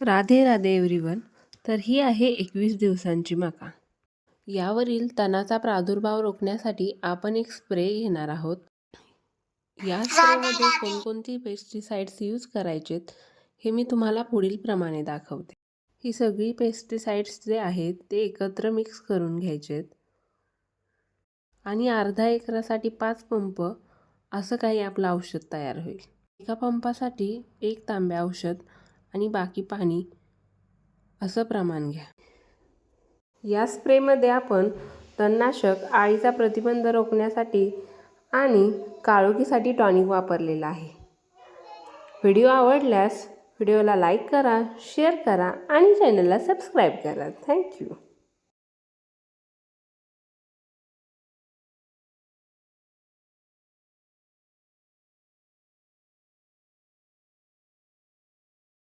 Radhe Radhe everyone. तर ही आहे 21 दिवसांची मका. यावरील तणाचा प्रादुर्भाव रोखण्यासाठी आपण एक स्प्रे घेणार आहोत. या स्प्रेमध्ये कोणकोणती पेस्टिसाइड्स यूज करायचेत हे मी तुम्हाला पुढील प्रमाणे दाखवते. ही सगळी पेस्टिसाइड्स जे आहेत ते एकत्र मिक्स करून घ्यायचेत आणि अर्धा एकरासाठी 5 पंप असं काही आपलं औषध तयार होईल. एका पंपासाठी 1 तांब्या औषध आणि बाकी पाणी असं प्रमाण घ्या. या स्प्रेमध्ये आपण तणनाशक, अळीचा प्रतिबंध रोखण्यासाठी आणि काळोखीसाठी टॉनिक वापरलेला आहे. व्हिडिओ आवडल्यास व्हिडिओला लाईक करा, शेअर करा आणि चॅनलला सबस्क्राईब करा. थँक्यू.